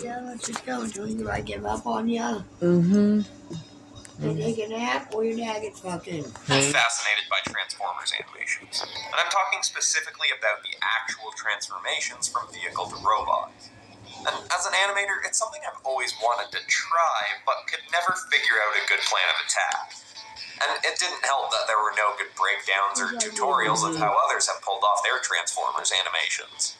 Yeah, let's just go until you I give up on you. Mm-hmm. And take a nap or your dad gets fucking. I'm fascinated by Transformers animations. And I'm talking specifically about the actual transformations from vehicle to robot. And as an animator, it's something I've always wanted to try, but could never figure out a good plan of attack. And it didn't help that there were no good breakdowns or tutorials of how others have pulled off their Transformers animations.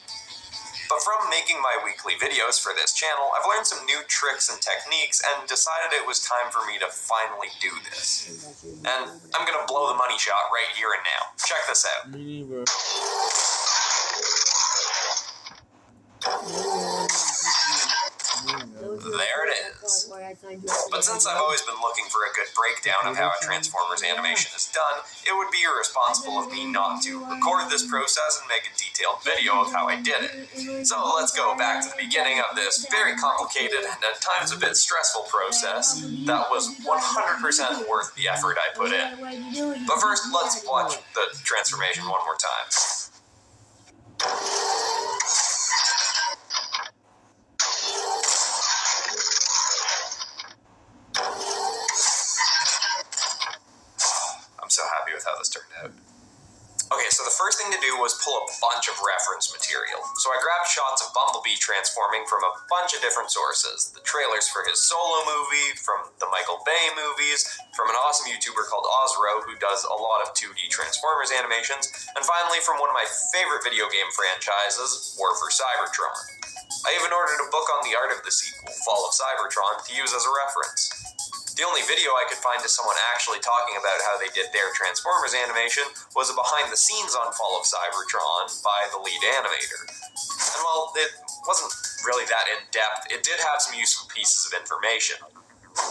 But from making my weekly videos for this channel, I've learned some new tricks and techniques and decided it was time for me to finally do this. And I'm gonna blow the money shot right here and now. Check this out. There it is. But since I've always been looking for a good breakdown of how a Transformers animation is done, it would be irresponsible of me not to record this process and make a detailed video of how I did it. So let's go back to the beginning of this very complicated and at times a bit stressful process that was 100% worth the effort I put in. But first, let's watch the transformation one more time. I'm so happy with how this turned out. Okay, so the first thing to do was pull a bunch of reference material. So I grabbed shots of Bumblebee transforming from a bunch of different sources. The trailers for his solo movie, from the Michael Bay movies, from an awesome YouTuber called Ozro who does a lot of 2D Transformers animations, and finally from one of my favorite video game franchises, War for Cybertron. I even ordered a book on the art of the sequel, Fall of Cybertron, to use as a reference. The only video I could find of someone actually talking about how they did their Transformers animation was a behind the scenes on Fall of Cybertron by the lead animator. And while it wasn't really that in depth, it did have some useful pieces of information.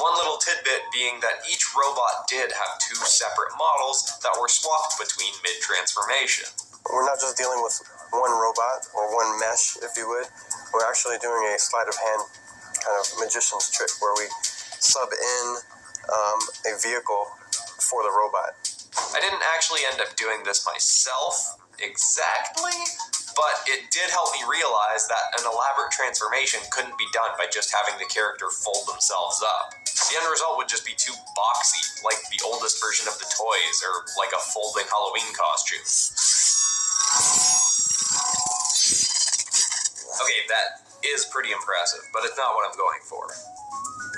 One little tidbit being that each robot did have two separate models that were swapped between mid-transformation. We're not just dealing with one robot or one mesh, if you would. We're actually doing a sleight of hand kind of magician's trick where we sub in a vehicle for the robot. I didn't actually end up doing this myself exactly, but it did help me realize that an elaborate transformation couldn't be done by just having the character fold themselves up. The end result would just be too boxy, like the oldest version of the toys, or like a folding Halloween costume. Okay, that is pretty impressive, but it's not what I'm going for.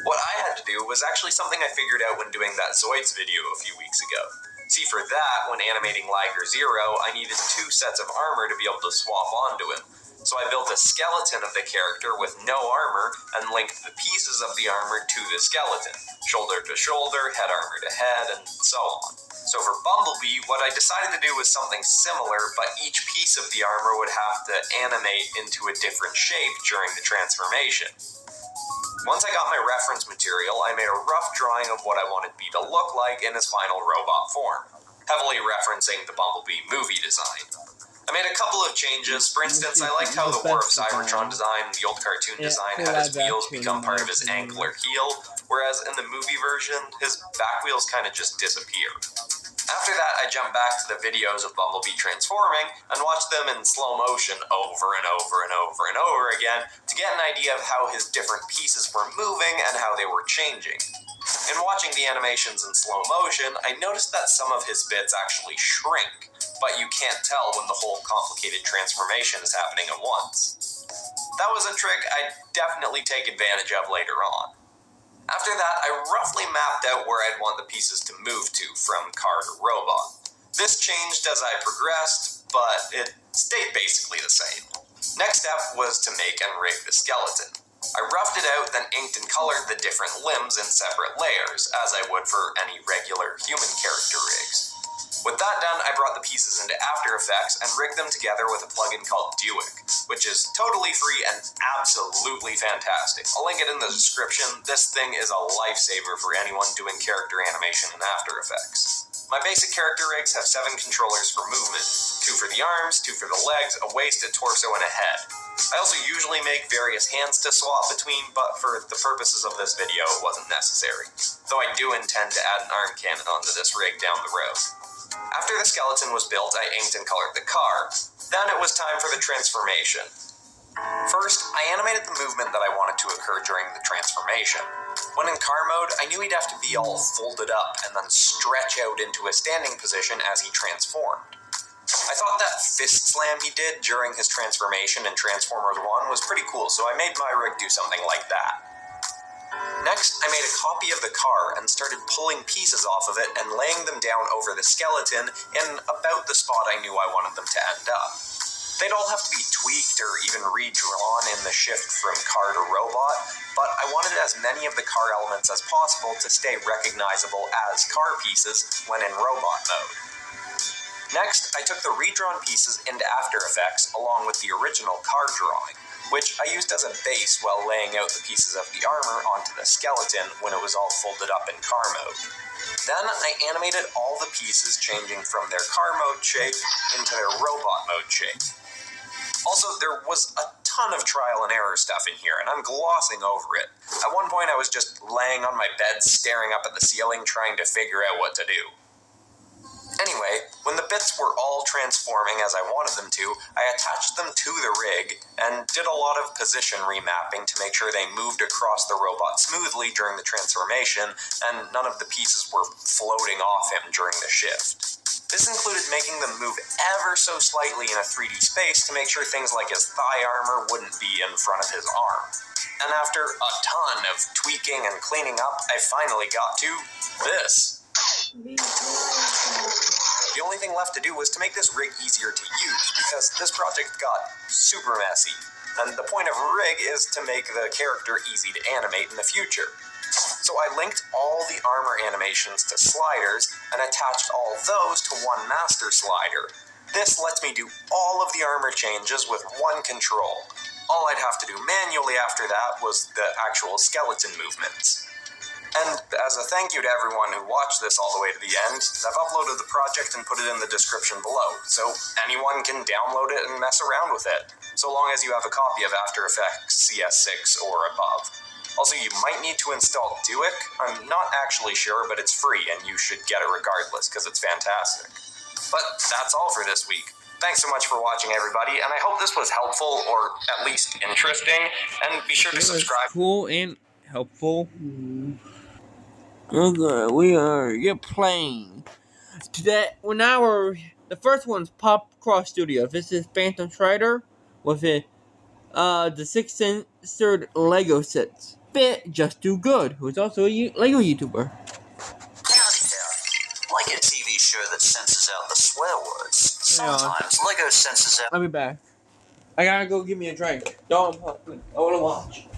What I had to do was actually something I figured out when doing that Zoids video a few weeks ago. See, for that, when animating Liger Zero, I needed two sets of armor to be able to swap onto him. So I built a skeleton of the character with no armor and linked the pieces of the armor to the skeleton, shoulder to shoulder, head armor to head, and so on. So for Bumblebee, what I decided to do was something similar, but each piece of the armor would have to animate into a different shape during the transformation. Once I got my reference material, I made a rough drawing of what I wanted B to look like in his final robot form, heavily referencing the Bumblebee movie design. I made a couple of changes. For instance, I liked how the War of Cybertron design and the old cartoon design had his wheels become part of his ankle or heel, whereas in the movie version, his back wheels kind of just disappeared. After that, I jumped back to the videos of Bumblebee transforming and watched them in slow motion over and over and over and over again to get an idea of how his different pieces were moving and how they were changing. In watching the animations in slow motion, I noticed that some of his bits actually shrink, but you can't tell when the whole complicated transformation is happening at once. That was a trick I'd definitely take advantage of later on. After that, I roughly mapped out where I'd want the pieces to move to from car to robot. This changed as I progressed, but it stayed basically the same. Next step was to make and rig the skeleton. I roughed it out, then inked and colored the different limbs in separate layers, as I would for any regular human character rigs. With that done, I brought the pieces into After Effects and rigged them together with a plugin called Duik, which is totally free and absolutely fantastic. I'll link it in the description. This thing is a lifesaver for anyone doing character animation in After Effects. My basic character rigs have 7 controllers for movement, 2 for the arms, 2 for the legs, a waist, a torso, and a head. I also usually make various hands to swap between, but for the purposes of this video, it wasn't necessary. Though I do intend to add an arm cannon onto this rig down the road. After the skeleton was built, I inked and colored the car. Then it was time for the transformation. First, I animated the movement that I wanted to occur during the transformation. When in car mode, I knew he'd have to be all folded up and then stretch out into a standing position as he transformed. I thought that fist slam he did during his transformation in Transformers 1 was pretty cool, so I made my rig do something like that. Next, I made a copy of the car and started pulling pieces off of it and laying them down over the skeleton in about the spot I knew I wanted them to end up. They'd all have to be tweaked or even redrawn in the shift from car to robot, but I wanted as many of the car elements as possible to stay recognizable as car pieces when in robot mode. Next, I took the redrawn pieces into After Effects along with the original car drawing, which I used as a base while laying out the pieces of the armor onto the skeleton when it was all folded up in car mode. Then I animated all the pieces changing from their car mode shape into their robot mode shape. Also, there was a ton of trial and error stuff in here, and I'm glossing over it. At one point, I was just laying on my bed staring up at the ceiling trying to figure out what to do. Anyway, when the bits were all transforming as I wanted them to, I attached them to the rig and did a lot of position remapping to make sure they moved across the robot smoothly during the transformation and none of the pieces were floating off him during the shift. This included making them move ever so slightly in a 3D space to make sure things like his thigh armor wouldn't be in front of his arm. And after a ton of tweaking and cleaning up, I finally got to this. The only thing left to do was to make this rig easier to use, because this project got super messy, and the point of a rig is to make the character easy to animate in the future. So I linked all the armor animations to sliders and attached all those to one master slider. This lets me do all of the armor changes with one control. All I'd have to do manually after that was the actual skeleton movements. And as a thank you to everyone who watched this all the way to the end, I've uploaded the project and put it in the description below, so anyone can download it and mess around with it, so long as you have a copy of After Effects CS6 or above. Also, you might need to install Duik. I'm not actually sure, but it's free and you should get it regardless because it's fantastic. But that's all for this week. Thanks so much for watching, everybody, and I hope this was helpful or at least interesting, and be sure to subscribe. Cool and helpful. Okay, we are playing today. Well, now the first one's Pop Cross Studio. This is Phantom Strider with it. The 6 censored Lego sets. Fit Just Too Good, who is also a Lego YouTuber. Howdy there. Like a TV show that censors out the swear words, sometimes Lego censors out. I'll be back. I gotta go get me a drink. Don't pop me. I wanna watch.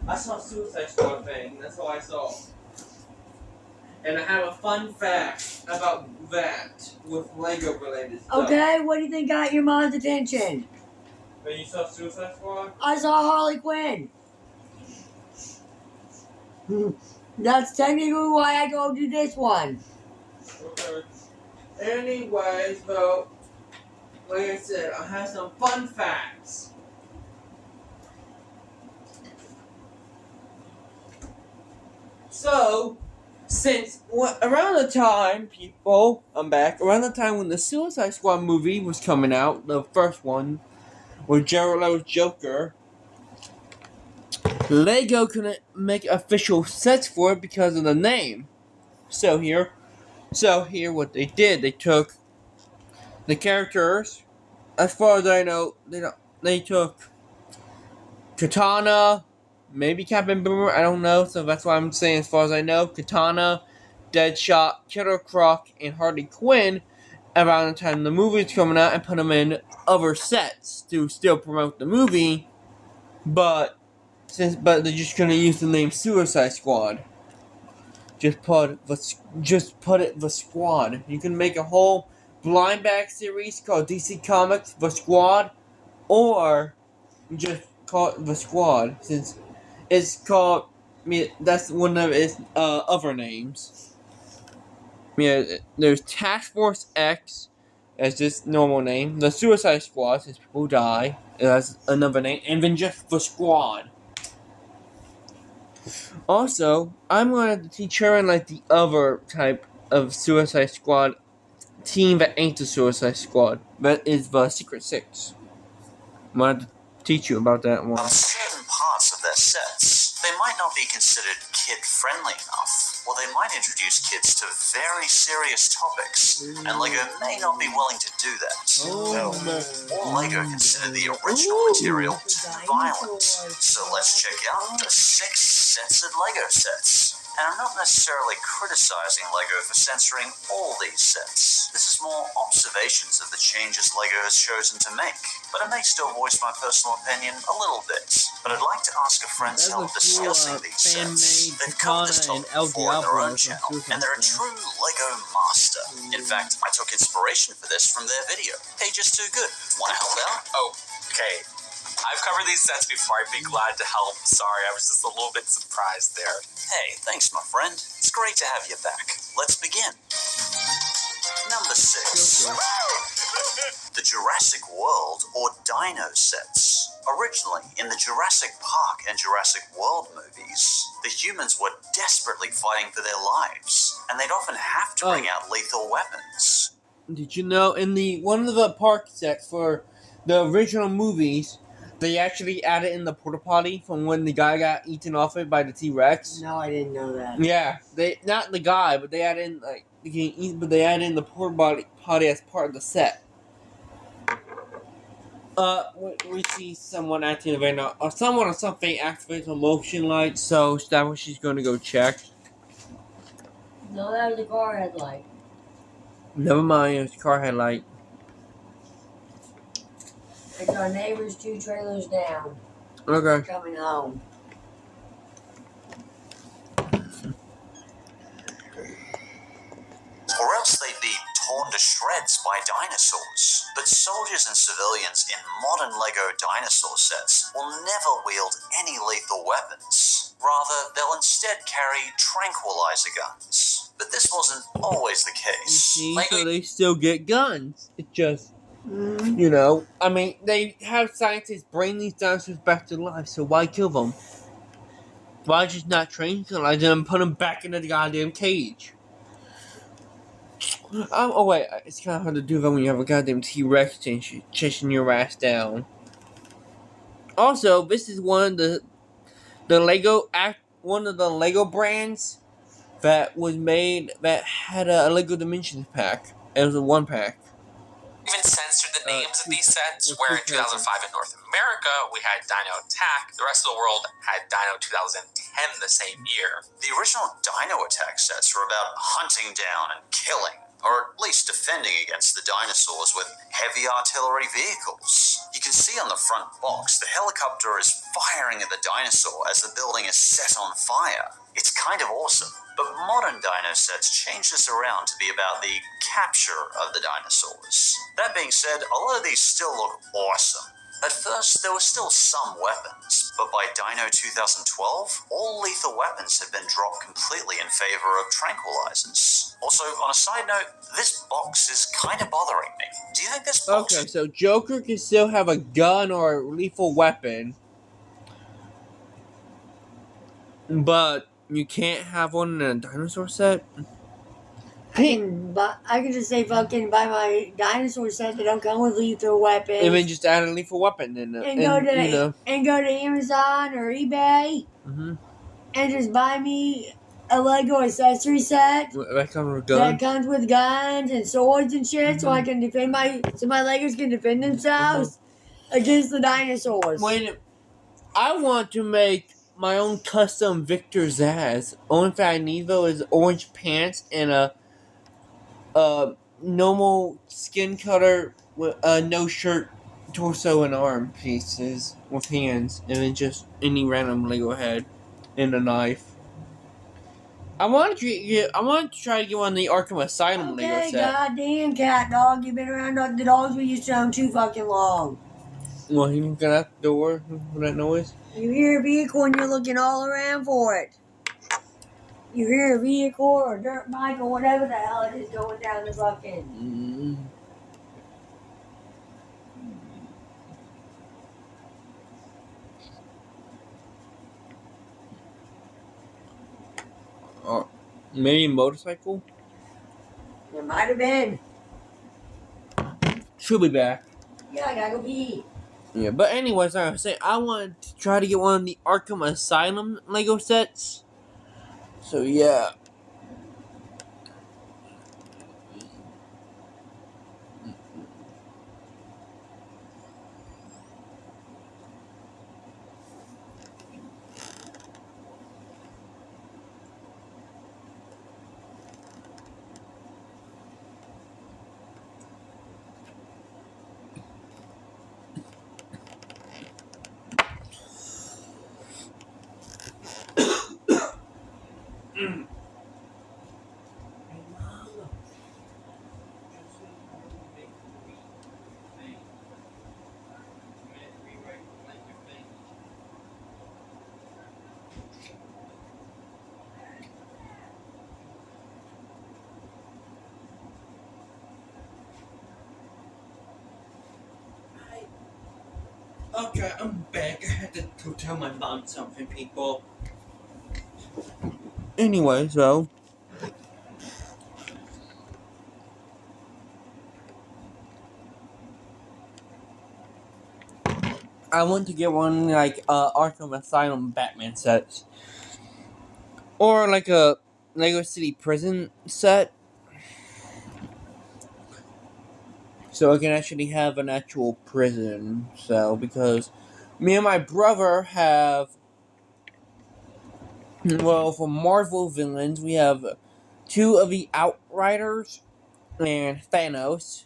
I saw Suicide Squad thing. That's all I saw. And I have a fun fact about that with Lego related stuff. Okay, what do you think got your mom's attention? When you saw Suicide Squad? I saw Harley Quinn. That's technically why I go do this one. Okay. Anyways, though, like I said, I have some fun facts. So, since around the time, people, I'm back, around the time when the Suicide Squad movie was coming out, the first one, with Jared Leto's Joker, Lego couldn't make official sets for it because of the name. So here what they did, they took the characters, as far as I know, they took Katana, maybe Captain Boomer, I don't know, so that's why I'm saying as far as I know, Katana, Deadshot, Killer Croc, and Harley Quinn around the time the movie was coming out and put them in other sets to still promote the movie, but they're just gonna use the name Suicide Squad. Just put it the Squad. You can make a whole blind bag series called DC Comics The Squad, or just call it The Squad, since it's called, that's one of its other names. There's Task Force X as this normal name, the Suicide Squad, since people die, as another name, and then just The Squad. Also, I'm going to teach her like the other type of Suicide Squad team that ain't the Suicide Squad, but is the Secret Six. I'm going to teach you about that one. Certain parts of their sets, they might not be considered kid-friendly enough, or they might introduce kids to very serious topics, and LEGO may not be willing to do that. Or LEGO consider the original material too violent. So let's check out the 6 censored LEGO sets. And I'm not necessarily criticizing LEGO for censoring all these sets. This is more observations of the changes LEGO has chosen to make. But I may still voice my personal opinion a little bit. But I'd like to ask a friend's help discussing these sets. They've covered this topic before on their own channel, and they're a true LEGO master. In fact, I took inspiration for this from their video. Hey, just too good. Wanna help out? Oh, okay. I've covered these sets before. I'd be glad to help. Sorry, I was just a little bit surprised there. Hey, thanks, my friend. It's great to have you back. Let's begin. Number 6. The Jurassic World or Dino sets. Originally, in the Jurassic Park and Jurassic World movies, the humans were desperately fighting for their lives, and they'd often have to bring out lethal weapons. Did you know in the one of the park sets for the original movies, they actually added in the porta potty from when the guy got eaten off it by the T-Rex? No, I didn't know that. Yeah, they not the guy, but they added in they added in the porta potty as part of the set. We see someone acting right now, or someone or something activates a motion light, so that's what she's going to go check. No, that was a car headlight. Never mind, it's a car headlight. It's our neighbor's 2 trailers down. Okay. Coming home. Or else they'd be torn to shreds by dinosaurs. But soldiers and civilians in modern LEGO dinosaur sets will never wield any lethal weapons. Rather, they'll instead carry tranquilizer guns. But this wasn't always the You case. see, so they still get guns. It's just, you know, I mean, they have scientists bring these dinosaurs back to life, so why kill them? Why just not tranquilize them and put them back into the goddamn cage? Oh wait, it's kind of hard to do that when you have a goddamn T-Rex chasing your ass down. Also, this is one of one of the Lego brands that was made that had a Lego Dimensions pack. It was a 1-pack. Even censored the names of these sets, where in 2005 in North America, we had Dino Attack. The rest of the world had Dino 2010 the same year. The original Dino Attack sets were about hunting down and killing, or at least defending against the dinosaurs with heavy artillery vehicles. You can see on the front box, the helicopter is firing at the dinosaur as the building is set on fire. It's kind of awesome. But modern dino sets change this around to be about the capture of the dinosaurs. That being said, a lot of these still look awesome. At first, there were still some weapons, but by Dino 2012, all lethal weapons had been dropped completely in favor of tranquilizers. Also, on a side note, this box is kind of bothering me. Do you think this box... Okay, so Joker can still have a gun or a lethal weapon, but you can't have one in a dinosaur set? I can just say fucking buy my dinosaur set that don't come with lethal weapons. And then just add a lethal weapon and go to Amazon or eBay and just buy me a Lego accessory set that comes with guns and swords and shit, so I can defend my Legos can defend themselves against the dinosaurs. Wait, I want to make my own custom Victor Zsasz. Only thing I need though is orange pants and a normal skin color with no shirt, torso and arm pieces with hands, and then just any random Lego head and a knife. I want to try to get one of the Arkham Asylum Lego set. Goddamn cat dog, you've been around the dogs we used to own too fucking long. Well, he got out the door with that noise. You hear a vehicle and you're looking all around for it. You hear a vehicle or a dirt bike or whatever the hell it is going down the fucking... Maybe a motorcycle? It might have been. She'll be back. Yeah, I gotta go pee. Yeah, but anyways, like I was saying, I wanted to try to get one of the Arkham Asylum Lego sets. So yeah. Okay, I'm back. I had to go tell my mom something, people. Anyway, so I want to get one like Arkham Asylum Batman sets, or like a Lego City Prison set, so I can actually have an actual prison cell. Because me and my brother have, well, for Marvel villains, we have 2 of the Outriders and Thanos.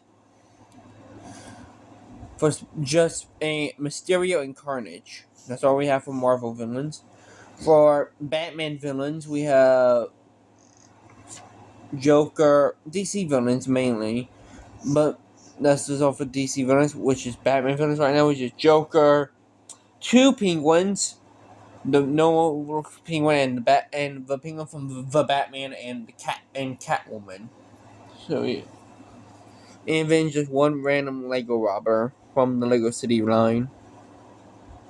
For just a Mysterio and Carnage. That's all we have for Marvel villains. For Batman villains, we have Joker, DC villains mainly, but that's just all for DC villains, which is Batman villains right now, which is Joker, 2 Penguins, the normal Penguin and the Penguin from the Batman and the Catwoman. So yeah, and then just 1 random Lego robber from the Lego City line.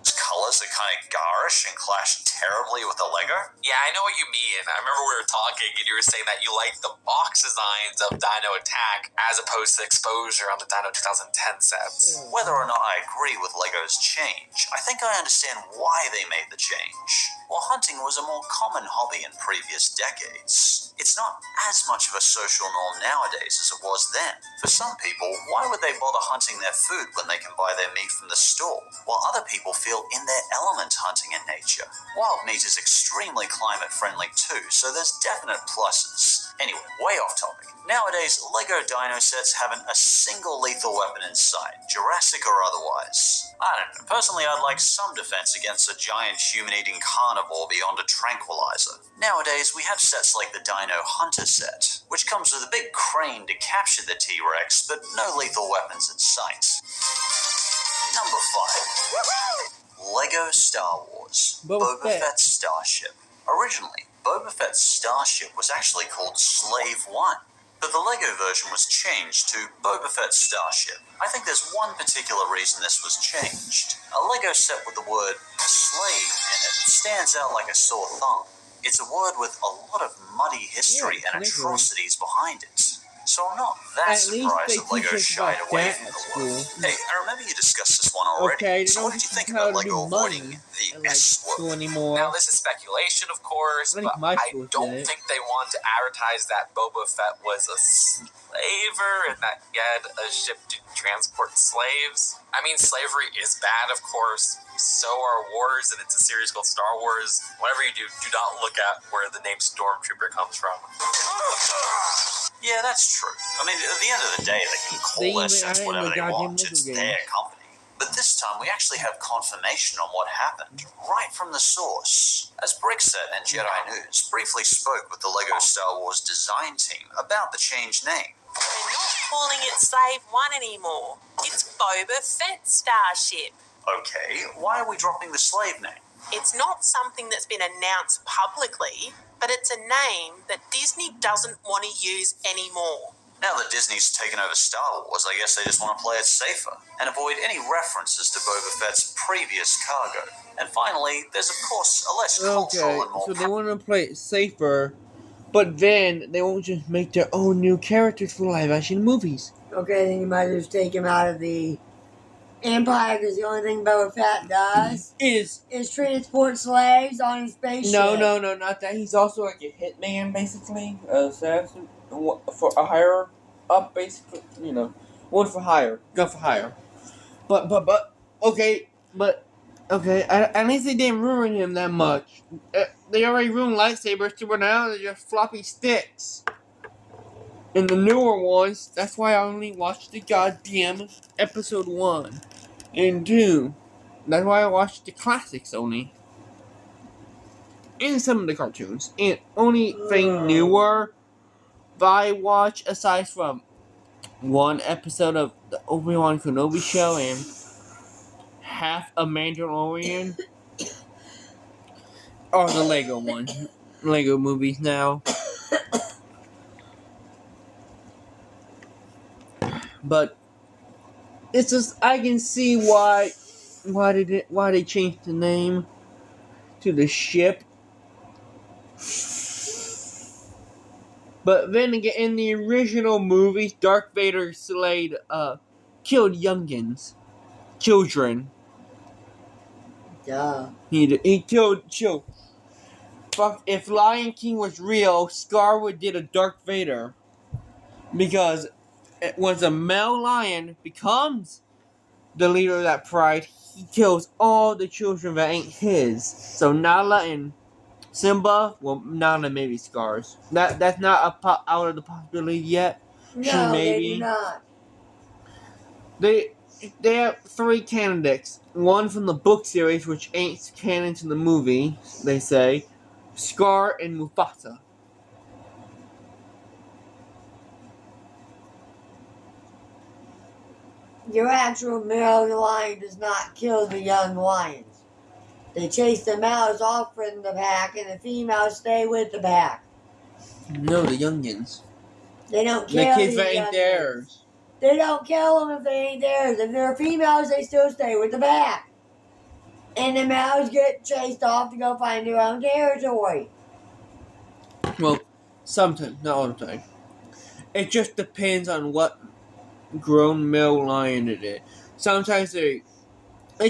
Colors are kind of garish and clash terribly with the Lego. Yeah, I know what you mean. I remember we were talking and you were saying that you liked the box designs of Dino Attack as opposed to Exposure on the Dino 2010 sets. Whether or not I agree with Lego's change, I think I understand why they made the change. While hunting was a more common hobby in previous decades, it's not as much of a social norm nowadays as it was then. For some people, why would they bother hunting their food when they can buy their meat from the store? While other people feel in their element hunting in nature. Wild meat is extremely climate friendly too, so there's definite pluses. Anyway, way off topic. Nowadays, Lego Dino sets haven't a single lethal weapon in sight, Jurassic or otherwise. I don't know, personally I'd like some defense against a giant human-eating carnivore beyond a tranquilizer. Nowadays, we have sets like the Dino Hunter set, which comes with a big crane to capture the T-Rex, but no lethal weapons in sight. Number 5. Lego Star Wars. Boba Fett's Starship. Originally, Boba Fett's Starship was actually called Slave One, but the Lego version was changed to Boba Fett's Starship. I think there's one particular reason this was changed. A Lego set with the word slave in it stands out like a sore thumb. It's a word with a lot of muddy history and atrocities behind it. So I'm not that surprised that Lego shied away from the word. Hey, I remember you discussed this one already. Okay, so what did you think about Lego avoiding the S word? Now this is speculation, of course, but I don't think they want to advertise that Boba Fett was a slaver and that he had a ship to transport slaves. I mean, slavery is bad, of course. So are wars, and it's a series called Star Wars. Whatever you do, do not look at where the name Stormtrooper comes from. Yeah, that's true. I mean, at the end of the day, they can call their sets whatever they want. It's their company. But this time, we actually have confirmation on what happened, right from the source. As Brickset and Jedi News briefly spoke with the LEGO Star Wars design team about the changed name. We're not calling it Slave One anymore. It's Boba Fett Starship. Okay, why are we dropping the slave name? It's not something that's been announced publicly, but it's a name that Disney doesn't want to use anymore. Now that Disney's taken over Star Wars, I guess they just want to play it safer and avoid any references to Boba Fett's previous cargo. And finally, there's of course a less cultural and more... so they want to play it safer, but then they won't just make their own new characters for live-action movies. Okay, then you might just take him out of the Empire, because the only thing Boba Fett does is is transport slaves on his spaceship. no, not that. He's also like a hitman, basically, assassin for a higher up, basically. You know, one for hire, gun for hire. But okay, at least they didn't ruin him that much. They already ruined lightsabers, so now they're just floppy sticks. In the newer ones, that's why I only watched the goddamn episode 1 and 2. That's why I watched the classics only. And some of the cartoons. And only thing newer that I watch, aside from one episode of the Obi-Wan Kenobi show and half a Mandalorian, are the Lego ones. Lego movies now. But it's just, I can see why they changed the name to the ship. But then again, in the original movies, Darth Vader killed youngins, children. Duh. He killed children. Fuck, if Lion King was real, Scar would did a Darth Vader, because once a male lion becomes the leader of that pride, he kills all the children that ain't his. So Nala and Simba, well, Nala maybe Scars. That's not out of the possibility yet. No, maybe. they do not. They have 3 candidates. One from the book series, which ain't canon to the movie, they say. Scar and Mufasa. Your actual male lion does not kill the young lions. They chase the males off from the pack, and the females stay with the pack. No, the youngins. They don't The kill kids the that ain't youngins. theirs. They don't kill them if they ain't theirs. If they're females, they still stay with the pack. And the males get chased off to go find their own territory. Well, sometimes, not all the time. It just depends on what grown male lion it is. Sometimes it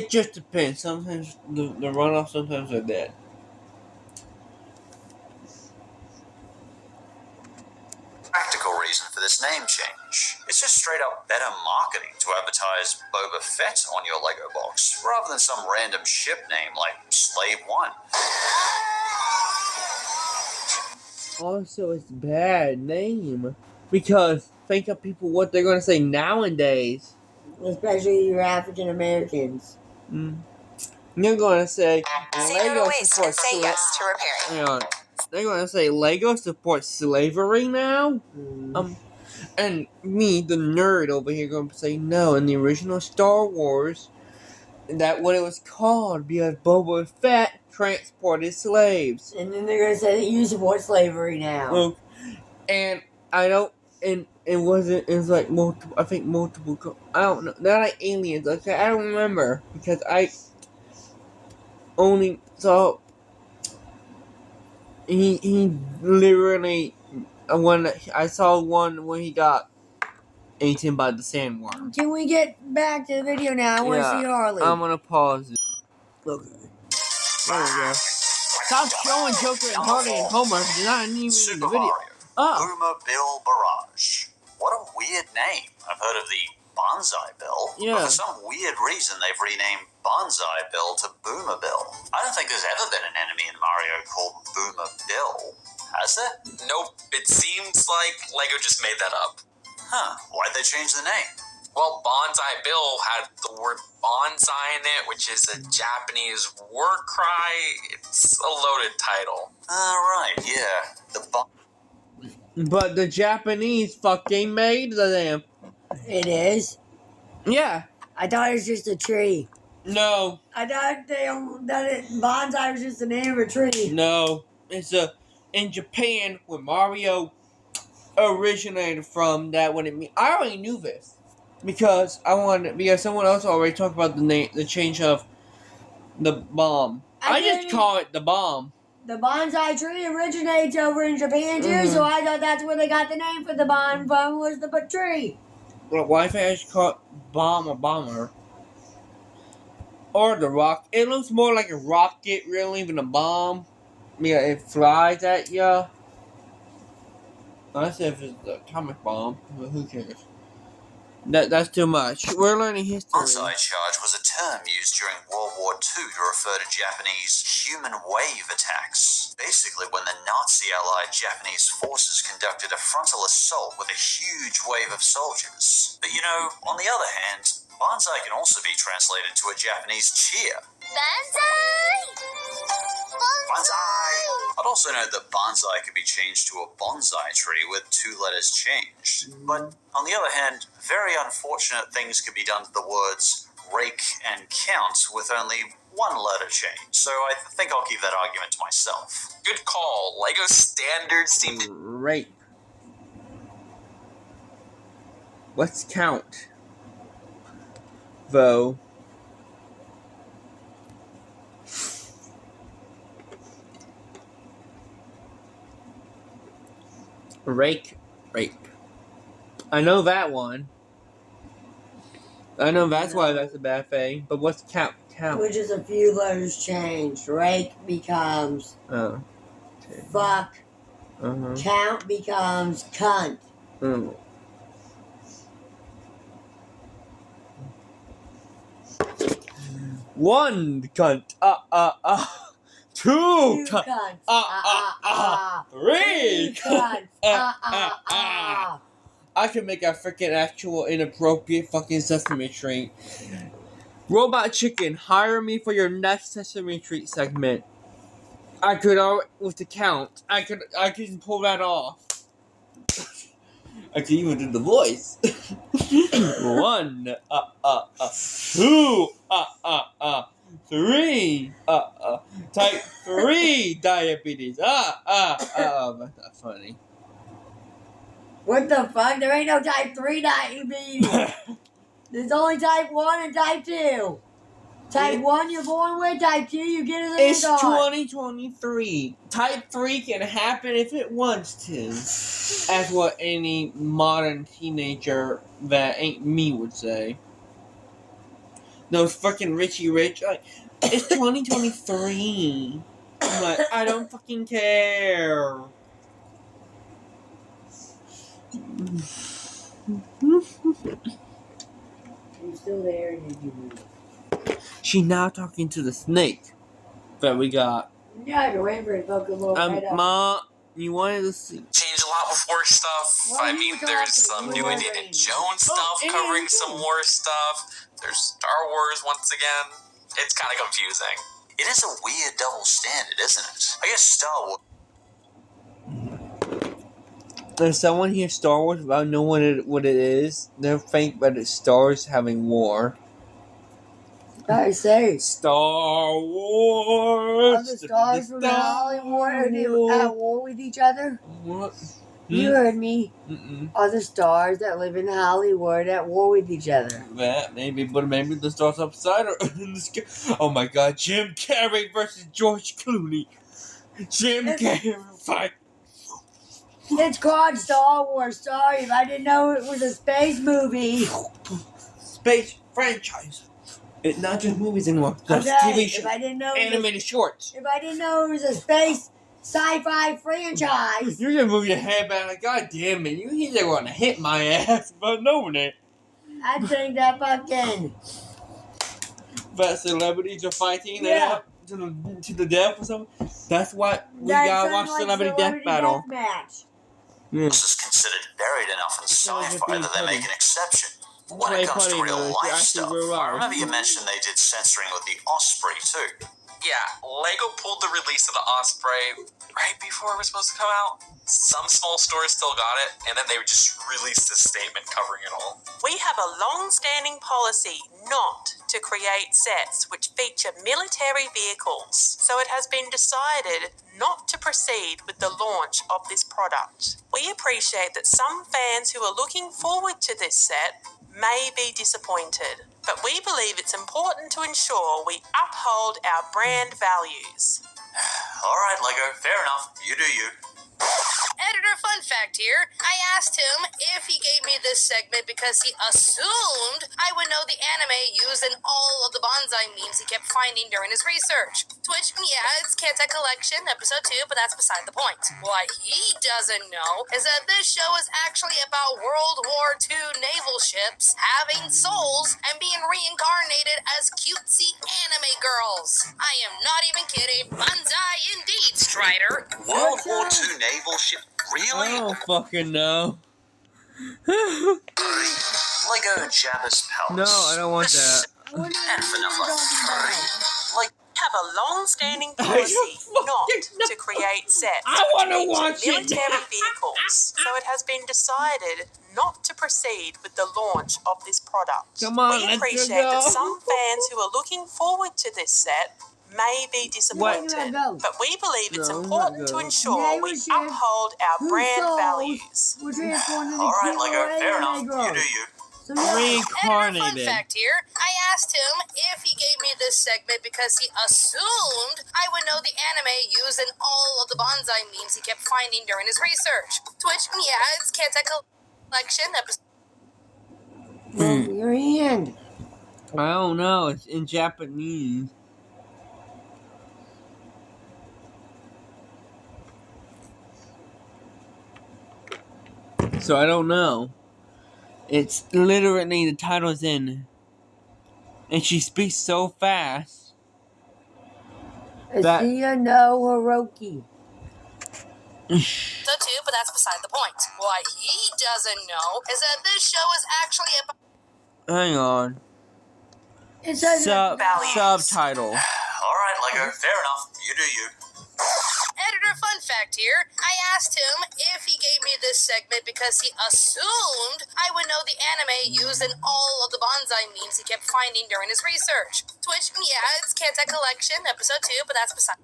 just depends. Sometimes the runoff, sometimes they're dead. Practical reason for this name change. It's just straight up better marketing to advertise Boba Fett on your Lego box, rather than some random ship name like Slave One. Also, it's a bad name. Because think of people, what they're going to say nowadays. Especially your African Americans. They're going to say Lego supports to repairing. Hang on. They're going to say Lego supports slavery now? And me, the nerd over here, going to say no. In the original Star Wars, that what it was called, because Boba Fett transported slaves. And then they're going to say that you support slavery now. Well, and I don't, and it was like multiple, I think multiple, I don't know, they're like aliens, okay, I don't remember, because I only saw, he literally, when I saw one when he got eaten by the sandworm. Can we get back to the video now? I want to see Harley. I'm gonna pause it. Okay. There we go. Stop showing Joker and Harley and Homer, they're not even in Super the video. Mario. Boomer Bill Barrage. What a weird name. I've heard of the Bonsai Bill, Yeah. but for some weird reason they've renamed Bonsai Bill to Boomer Bill. I don't think there's ever been an enemy in Mario called Boomer Bill. Has there? Nope, it seems like Lego just made that up. Huh, why'd they change the name? Well, Bonsai Bill had the word bonsai in it, which is a Japanese war cry. It's a loaded title. Right, yeah. But the Japanese fucking made the damn. It is? Yeah. I thought it was just a tree. No. I thought bonsai was just the name of a tree. No. It's in Japan where Mario originated from, that what it mean. I already knew this. Because someone else already talked about the change of the bomb. I just call it the bomb. The bonsai tree originates over in Japan too, so I thought that's where they got the name for the bomb from, was the tree. Well, why if I just call it bomb or bomber? Or the rock. It looks more like a rocket, really, than a bomb. Yeah, it flies at ya. I said if it's the atomic bomb, but who cares? That's too much. We're learning history. Banzai charge was a term used during World War II to refer to Japanese human wave attacks. Basically, when the Nazi-allied Japanese forces conducted a frontal assault with a huge wave of soldiers. But you know, on the other hand, banzai can also be translated to a Japanese cheer. Banzai! Banzai! I'd also note that banzai could be changed to a bonsai tree with 2 letters changed. But on the other hand, very unfortunate things could be done to the words rake and count with only 1 letter change. So I think I'll keep that argument to myself. Good call. Lego standards seem to... Rape. Let's count. Though. Rape. I know that one. I know that's why that's a bad thing. But what's count? Which is a few letters changed. Rake becomes Oh. Okay. fuck. Uh-huh. Count becomes cunt. Oh. One cunt. Two cunt. cunts. Three cunts. I could make a freaking actual inappropriate fucking Sesame Street. Robot Chicken, hire me for your next Sesame Street segment. I could with the count. I could pull that off. I could even do the voice. 1, 2, 3, type 3 diabetes. That's not funny. What the fuck? There ain't no type 3 diabetes. There's only type 1 and type 2. Type 1 you're born with, type 2 you get as an It's adult. 2023. Type 3 can happen if it wants to. That's what any modern teenager that ain't me would say. Those fucking Richie Rich, like, it's 2023. I'm like, I don't fucking care. You still there? Did you move? She now talking to the snake that we got. Yeah, I've been waiting for it to fuck a little right up. Ma, you wanted to see. change a lot with war stuff. What I are mean, you there's talking some about? new Indiana Jones stuff Indiana covering Jones. some war stuff. There's Star Wars once again. It's kind of confusing. It is a weird double standard, isn't it? I guess Star Wars... If someone hears Star Wars without knowing what it is, they'll think that it's stars having war. I say. Star Wars! Are the stars from Hollywood at war with each other? What? You heard me. Mm-mm. Are the stars that live in Hollywood at war with each other? That maybe, but maybe the stars upside or in the sky. Oh my God! Jim Carrey versus George Clooney. Jim Carrey fight. It's called Star Wars. Sorry, if I didn't know it was a space movie. Space franchise. It's not just movies anymore. There's Okay, TV if shows, I didn't know it was, animated shorts. if I didn't know it was a space sci-fi franchise. You just move your head back like, God damn it! You either want to hit my ass without knowing it. I think that fucking But celebrities are fighting it Yeah. out to the death or something. That's what we that gotta sounds watch like Celebrity Death Battle. Deathmatch. Yeah. This is considered buried enough in sci-fi that they make an exception. When Play it comes to funny, real though. It's life actually stuff, real life. I remember you mentioned they did censoring with the Osprey too. Yeah, Lego pulled the release of the Osprey right before it was supposed to come out. Some small stores still got it, and then they just released a statement covering it all. We have a long-standing policy not to create sets which feature military vehicles, so it has been decided not to proceed with the launch of this product. We appreciate that some fans who are looking forward to this set may be disappointed, but we believe it's important to ensure we uphold our brand values. Alright, Lego, fair enough. You do you. Editor Editor fun fact here. I asked him if he gave me this segment because he assumed I would know the anime used in all of the bonsai memes he kept finding during his research. To which, yeah, it's Kenta Collection, episode 2, but that's beside the point. What he doesn't know is that this show is actually about World War II naval ships having souls and being reincarnated as cutesy anime girls. I am not even kidding. Bonsai indeed, Strider. World War II naval ship? Really? I don't fucking know. Lego Jabba's Palace. No, I don't want that. And for number 3, Have a long-standing policy not to create sets I wanna which watch feature it. military vehicles, so it has been decided not to proceed with the launch of this product. Come on, We let's appreciate go. that some fans who are looking forward to this set may be disappointed, but we believe it's No, important to not go. ensure we uphold our brand values. We're transformed into Alright, cute Lego, fair enough. anime You girls. do you. So yeah, Editor fun Reincarnated. fact here. I asked him if he gave me this segment because he assumed I would know the anime used in all of the bonsai memes he kept finding during his research. To which, yeah, it's Kenta Collection, episode move your hand. I don't know. It's in Japanese. So I don't know. It's literally the title's in, and she speaks so fast. That- Asiya no Hiroki. So too, but that's beside the point. What he doesn't know is that this show is actually about Hang on. It says Subtitle. Alright, Lego, fair enough. You do you. Editor fun fact here. I asked him if he gave me this segment because he assumed I would know the anime used in all of the bonsai memes he kept finding during his research. To which, yeah, it's Kenta Collection, episode 2, but that's beside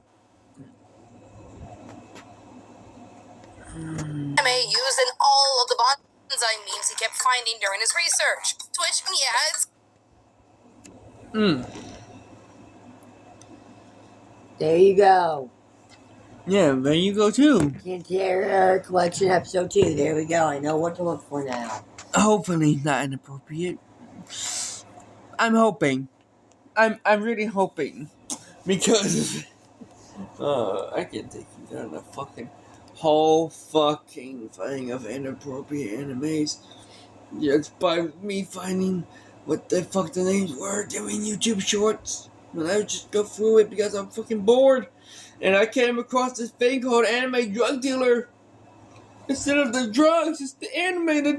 anime used in all of the bonsai memes he kept finding during his research. To which, yeah, it's There you go. Yeah, there you go too. Kintera Collection episode 2. There we go. I know what to look for now. Hopefully not inappropriate. I'm hoping. I'm really hoping. Because I can take you down the fucking whole fucking thing of inappropriate animes. Just by me finding what the fuck the names were doing YouTube shorts. And I would just go through it because I'm fucking bored. And I came across this thing called Anime Drug Dealer. Instead of the drugs, it's the anime that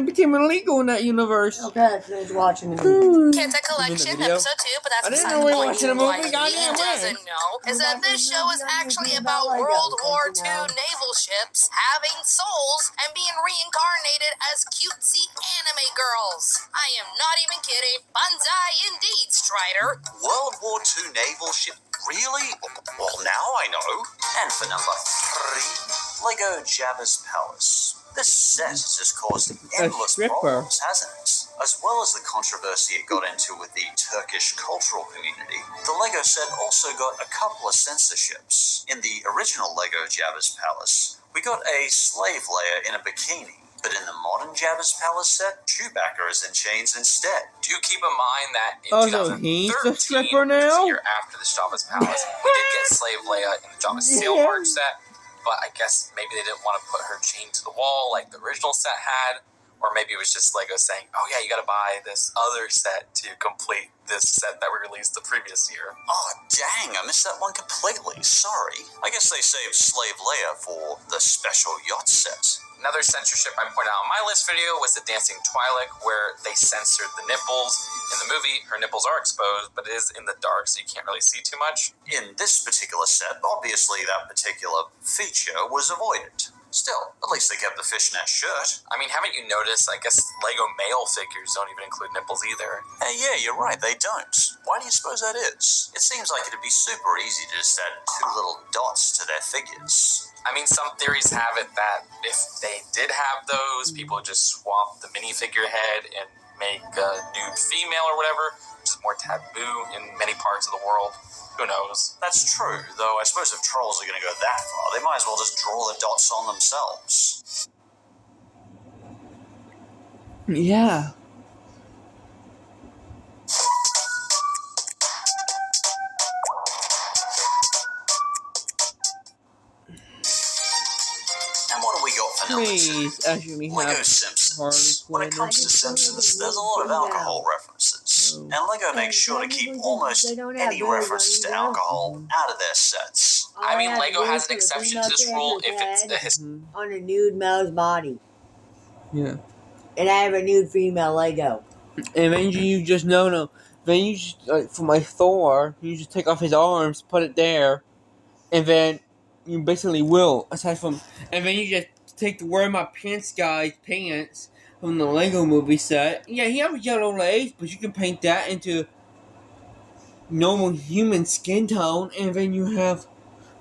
became illegal in that universe. Okay, let's finish watching the movie. Kenta Collection, video? episode 2, but that's I didn't beside know the we were point. watching a movie, What goddamn he way. doesn't know is that this show is actually about World War II naval ships having souls and being reincarnated as cutesy anime girls. I am not even kidding. Banzai indeed, Strider. World War II naval ship? Really? Well, now I know. And for number 3, Lego Jabba's Palace. This set has just caused endless stripper. problems, hasn't it? As well as the controversy it got into with the Turkish cultural community, the Lego set also got a couple of censorships. In the original Lego Jabba's Palace, we got a slave Leia in a bikini. But in the modern Jabba's Palace set, Chewbacca is in chains instead. Do keep in mind that in Oh, so he's the 2013, stripper which is now? a year after the Jabba's Palace, we did get Slave Leia in the Jabba's Sail Barge set, but I guess maybe they didn't want to put her chained to the wall like the original set had, or maybe it was just Lego saying, oh yeah, you gotta buy this other set to complete this set that we released the previous year. Oh, dang, I missed that one completely. Sorry. I guess they saved Slave Leia for the special yacht set. Another censorship I pointed out on my list video was the Dancing Twi'lek, where they censored the nipples. In the movie, her nipples are exposed, but it is in the dark, so you can't really see too much. In this particular set, obviously that particular feature was avoided. Still, at least they kept the fishnet shirt. I mean, haven't you noticed, I guess Lego male figures don't even include nipples either. Yeah, you're right, they don't. Why do you suppose that is? It seems like it'd be super easy to just add 2 little dots to their figures. I mean, some theories have it that if they did have those, people would just swap the minifigure head and make a nude female or whatever, which is more taboo in many parts of the world. Who knows? That's true, though I suppose if trolls are going to go that far, they might as well just draw the dots on themselves. Yeah. And what do we got for number 2? Please, actually Lego have Simpsons. When it Harley comes to Quinn. Simpsons, there's a lot of alcohol references. And Lego makes sure to keep almost any references to alcohol out of their sets. I mean, Lego has an exception to this rule if it's a on a nude male's body. Yeah. And I have a nude female Lego. And then you just no. Then you just like for my Thor, you just take off his arms, put it there, and then you basically will aside from. And then you just take the Wear My Pants guy's pants from the Lego Movie set. Yeah, he has yellow legs, but you can paint that into normal human skin tone, and then you have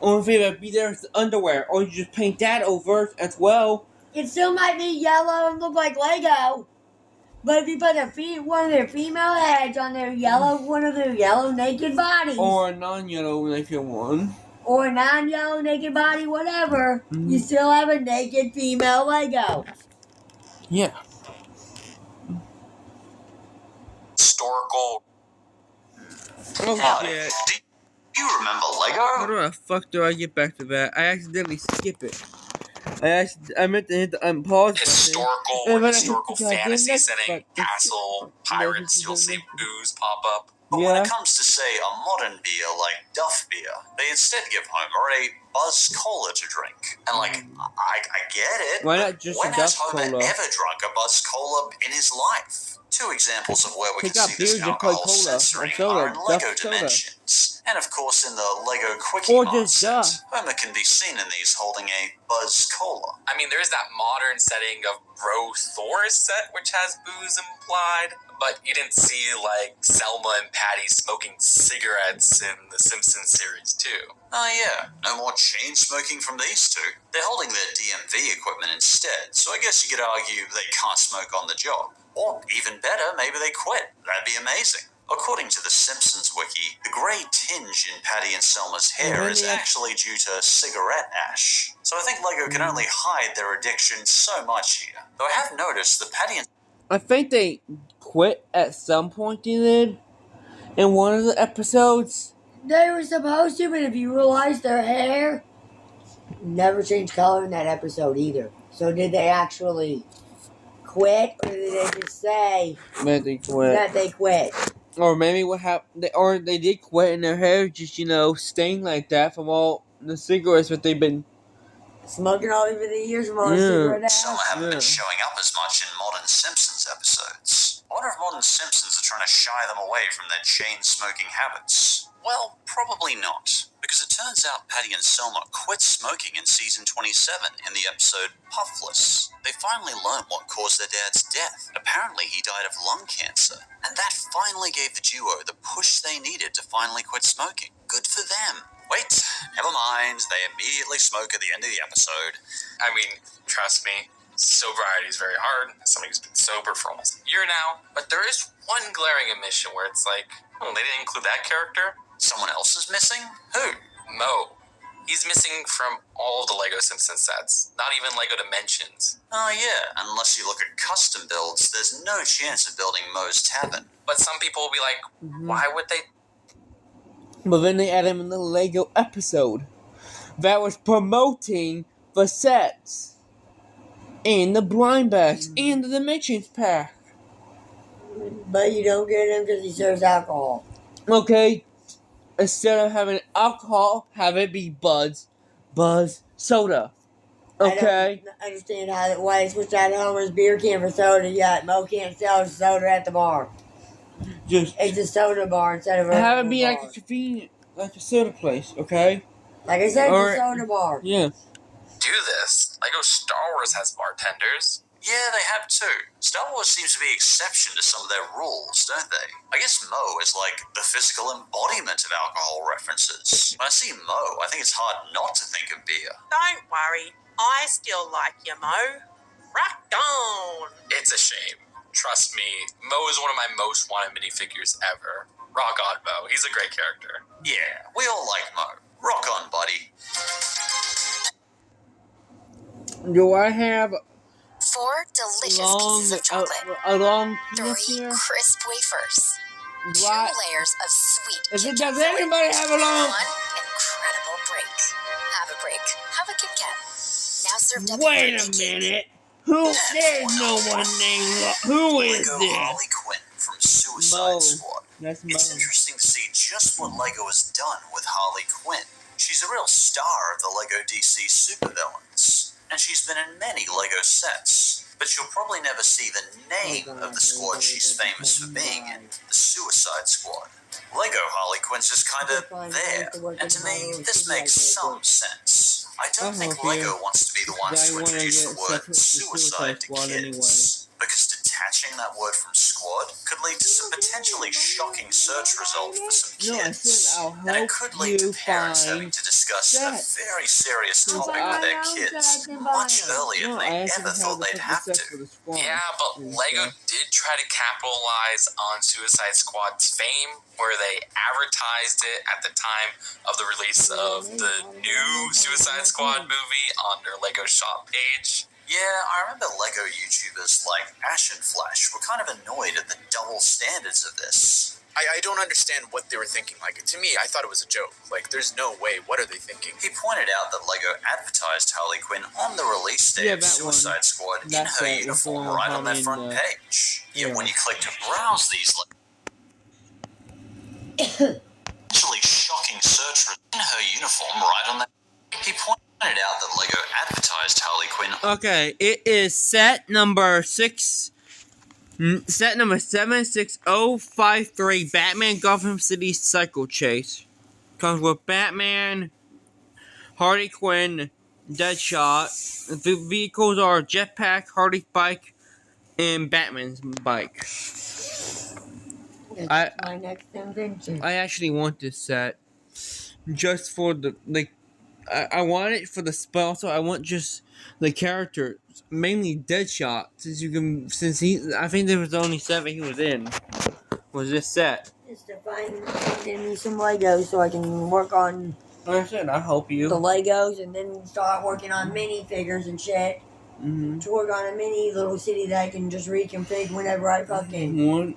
only thing that be there is the underwear, or you just paint that over as well. It still might be yellow and look like Lego. But if you put one of their female heads on one of their yellow naked bodies, Or a non-yellow naked one. or a non-yellow naked body, whatever, you still have a naked female Lego. Yeah. historical. Oh Howdy. shit. Do you remember How Lego? the fuck do I get back to that? I accidentally skip it. I meant to hit the unpause button. Historical And or then I historical hit the goddamn fantasy next setting, button. castle, pirates, you'll see booze pop up. But when Yeah. it comes to, say, a modern beer like Duff Beer, they instead give Homer a Buzz Cola to drink. And, like, I get it. Why but not just when a has Duff Homer Cola? ever drunk a Buzz Cola in his life? Two examples of where we Take can out see this beers and Cola alcohol and censoring soda, are in Duff Lego soda. Dimensions. And, of course, in the Lego Quickie Or Mart just set, Duff. Homer can be seen in these holding a Buzz Cola. I mean, there's that modern setting of Bro Thor's set, which has booze implied, but you didn't see, like, Selma and Patty smoking cigarettes in the Simpsons series, too. Oh yeah, no more chain smoking from these two. They're holding their DMV equipment instead, so I guess you could argue they can't smoke on the job. Or, even better, maybe they quit. That'd be amazing. According to the Simpsons wiki, the grey tinge in Patty and Selma's hair is actually due to cigarette ash. So I think Lego can only hide their addiction so much here. Though I have noticed that Patty and I think they quit at some point, they did. In one of the episodes. They were supposed to, but if you realize their hair never changed color in that episode either. So did they actually quit, or did they just say But they quit. that they quit? Or maybe what happened, or they did quit and their hair just, stained like that from all the cigarettes that they've been. Smoking all over the years from all the Yeah. cigarette ash. Selma haven't Yeah. been showing up as much in modern Simpsons episodes. I wonder if modern Simpsons are trying to shy them away from their chain-smoking habits. Well, probably not, because it turns out Patty and Selma quit smoking in season 27 in the episode Puffless. They finally learned what caused their dad's death. Apparently, he died of lung cancer, and that finally gave the duo the push they needed to finally quit smoking. Good for them. Wait, never mind, they immediately smoke at the end of the episode. I mean, trust me, sobriety is very hard. Somebody who's been sober for almost a year now. But there is one glaring omission where it's like, oh, they didn't include that character. Someone else is missing? Who? Mo. He's missing from all of the Lego Simpsons sets. Not even Lego Dimensions. Oh yeah, unless you look at custom builds, there's no chance of building Moe's Tavern. But some people will be like, why would they? But then they added him in the Lego episode that was promoting the sets and the blind bags and the Dimensions pack. But you don't get him because he serves alcohol. Okay, instead of having alcohol, have it be Buzz soda. Okay, I don't understand why they switched out Homer's beer can for soda, yet Mo can't sell soda at the bar. just It's a soda bar instead of a have it regular be like bar. a convenient, like a soda place. Okay, Like I said, or- it's a soda bar. yeah. Do this. Lego Star Wars has bartenders. Yeah, they have too. Star Wars seems to be exception to some of their rules, don't they? I guess Mo is like the physical embodiment of alcohol references. When I see Mo, I think it's hard not to think of beer. Don't worry, I still like you, Mo. Rock on! It's a shame. Trust me, Mo is one of my most wanted minifigures ever. Rock on, Mo. He's a great character. Yeah, we all like Mo. Rock on, buddy. Do I have 4 delicious long, pieces of chocolate. a long penis 3 here? crisp wafers. Do 2 I, layers of sweet does Kit Kat does anybody have a long? 1 incredible break. Have a break. Have a Kit Kat. Now served up in Wait a birthday cake. minute. Who? There's no one named. Who is Lego this? Harley Quinn from Suicide Mo. Squad. That's Mo. It's interesting to see just what Lego has done with Harley Quinn. She's a real star of the Lego DC supervillains, and she's been in many Lego sets. But you'll probably never see the name of the squad she's famous for being in, the Suicide Squad. Lego Harley Quinn's just kind of there, and to me, this makes some sense. I don't think Lego wants to be the ones to introduce the word suicide to kids, because detaching that word from squad could lead to some potentially shocking search results for some kids. And it could lead to parents having to discuss a very serious topic with their kids much earlier than they ever thought they'd have to. Yeah, but Lego did try to capitalize on Suicide Squad's fame, where they advertised it at the time of the release of the new Suicide Squad movie on their Lego shop page. Yeah, I remember Lego YouTubers like Ash and Flash were kind of annoyed at the double standards of this. I don't understand what they were thinking. Like, to me, I thought it was a joke. Like, there's no way. What are they thinking? He pointed out that Lego advertised Harley Quinn on the release day of Suicide Squad in her uniform right on their front page. Yet when you click to browse these actually shocking search in her uniform right on the... He pointed out that Lego advertised Harley Quinn... Okay, it is set number 76053, Batman Gotham City Cycle Chase. Comes with Batman, Harley Quinn, Deadshot. The vehicles are Jetpack, Harley's bike, and Batman's bike. It's my next invention. I actually want this set just for the I want it for the but also I want just the characters, mainly Deadshot, I think there was only 7 he was in. Was this set? Just to find me some Legos so I can work on. Like I said, I'll help you. The Legos, and then start working on minifigures and shit. Mm-hmm. To work on a mini little city that I can just reconfigure whenever I fucking.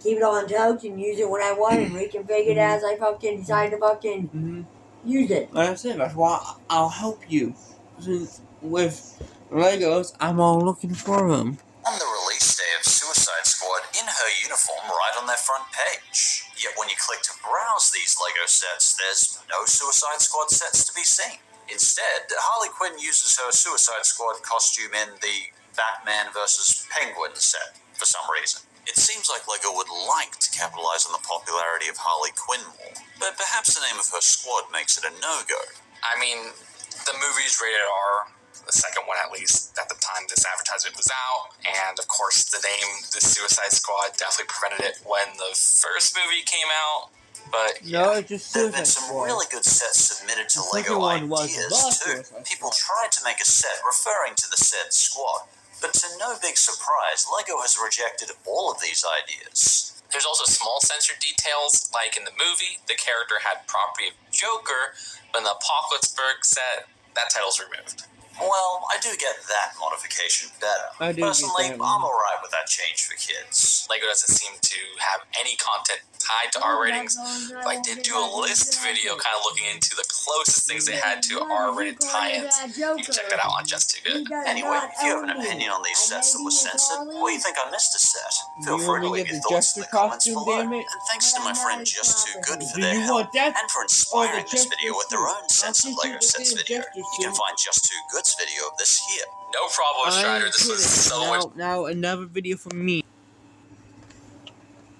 Keep it on totes and use it when I want and reconfigure it as I fucking decide to fucking use it. Like I said, that's why I'll help you. Since with Legos, I'm all looking for them. On the release day of Suicide Squad in her uniform right on their front page. Yet when you click to browse these Lego sets, there's no Suicide Squad sets to be seen. Instead, Harley Quinn uses her Suicide Squad costume in the Batman vs. Penguin set for some reason. It seems like Lego would like to capitalize on the popularity of Harley Quinn more, but perhaps the name of her squad makes it a no-go. I mean, the movie's rated R, the second one at least, at the time this advertisement was out, and of course the name, the Suicide Squad, definitely prevented it when the first movie came out, but no, it's just there have been some really good sets submitted to Lego Ideas too. People tried to make a set referring to the said squad, but to no big surprise, Lego has rejected all of these ideas. There's also small censored details, like in the movie, the character had property of Joker, but in the Apocalypseburg set, that title's removed. Well, I do get that modification better. Personally, I'm alright with that change for kids. Lego doesn't seem to have any content tied to R ratings, but I did do a list video kind of looking into the closest things they had to R-rated tie-ins. You can check that out on Just Too Good. Anyway, if you have an opinion on these sets that were censored, or you think I missed a set, feel free to leave your thoughts in the comments below. And thanks to my friend Just Too Good for their help, and for inspiring this video with their own censored Lego sets video. You can find Just Too Good's video of this here. No problem, Strider. This was so much. Now another video from me.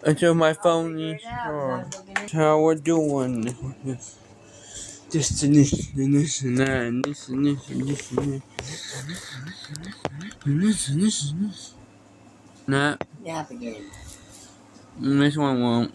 Until my phone is charged. How we're doing. This and this and this and that and this and this and this and this and this and this and this. Nah. Nap again. This one won't.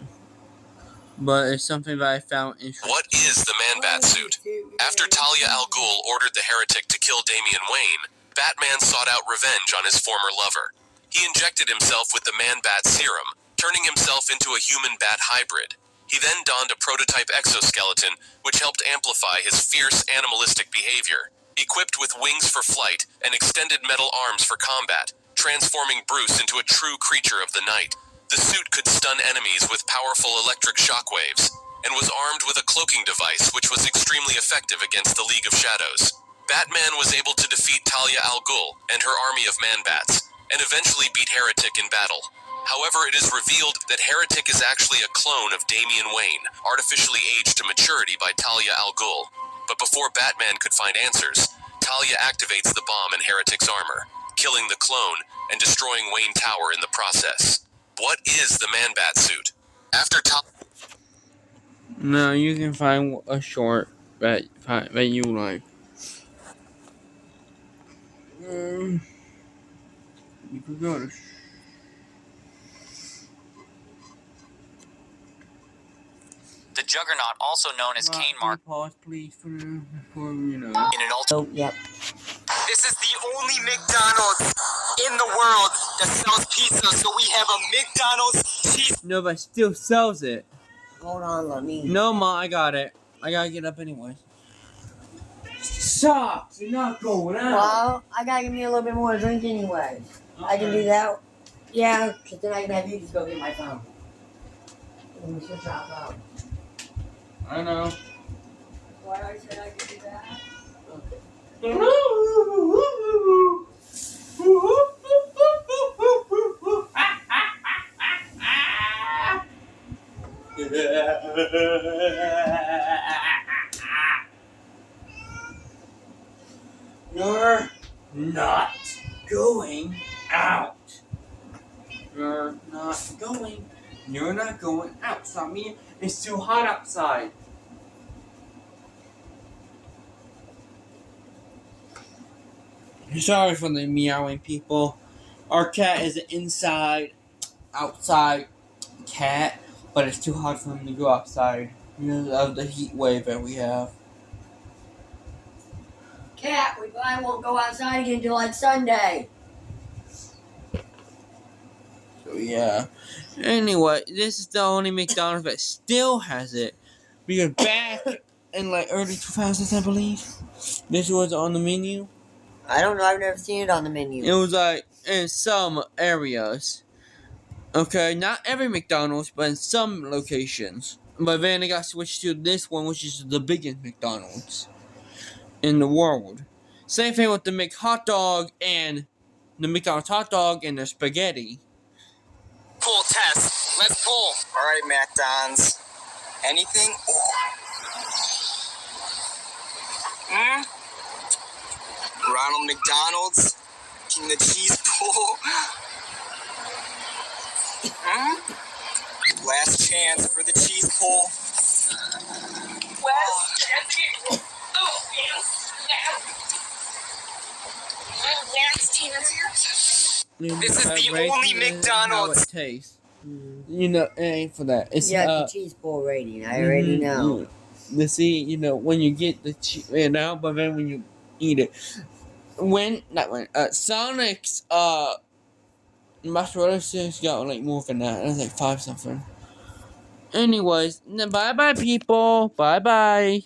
But it's something that I found interesting. What is the Man-Bat suit? After Talia al Ghul ordered the heretic to kill Damian Wayne, Batman sought out revenge on his former lover. He injected himself with the Man-Bat serum, turning himself into a human-bat hybrid. He then donned a prototype exoskeleton, which helped amplify his fierce, animalistic behavior. Equipped with wings for flight and extended metal arms for combat, transforming Bruce into a true creature of the night. The suit could stun enemies with powerful electric shockwaves, and was armed with a cloaking device which was extremely effective against the League of Shadows. Batman was able to defeat Talia al Ghul and her army of Man-Bats, and eventually beat Heretic in battle. However, it is revealed that Heretic is actually a clone of Damian Wayne, artificially aged to maturity by Talia al Ghul. But before Batman could find answers, Talia activates the bomb in Heretic's armor, killing the clone and destroying Wayne Tower in the process. What is the Man-Bat suit? After No, you can find a short that you like. You could go to. The Juggernaut, also known as Kane Mark, Pause, please, before in an Oh, yep. This is the only McDonald's in the world that sells pizza, so we have a McDonald's cheese. No, but still sells it. Hold on, let me. No, Ma, I got it. I gotta get up anyway. Stop! You're not going out. Well, I gotta give me a little bit more to drink anyway. Okay. I can do that. Yeah, because then I can have you just go get my phone. Let me switch out. I know. Why I said I could do that? You're not going out. You're not going. You're not going out. Stop me. It's too hot outside. Sorry for the meowing people. Our cat is an outside cat, but it's too hot for him to go outside because of the heat wave that we have. Cat, we probably won't go outside again until like Sunday. So yeah. Anyway, this is the only McDonald's that still has it. Because back in like early 2000s, I believe, this was on the menu. I don't know. I've never seen it on the menu. It was like in some areas. Okay, not every McDonald's, but in some locations. But then it got switched to this one, which is the biggest McDonald's in the world. Same thing with the McHotdog and the McDonald's hot dog and the spaghetti. Pull test. Let's pull. All right, McDonald's. Anything? Ronald McDonald's in the cheese pull. Last chance for the cheese pull. Last chance. This is the only McDonald's. How it tastes. You know, it ain't for that. It's the cheese pull rating. I already know. The see, you know, when you get the cheese, but then when you eat it, Sonic's mozzarella sticks got like more than that. It's like 5 something. Anyways, bye bye people. Bye.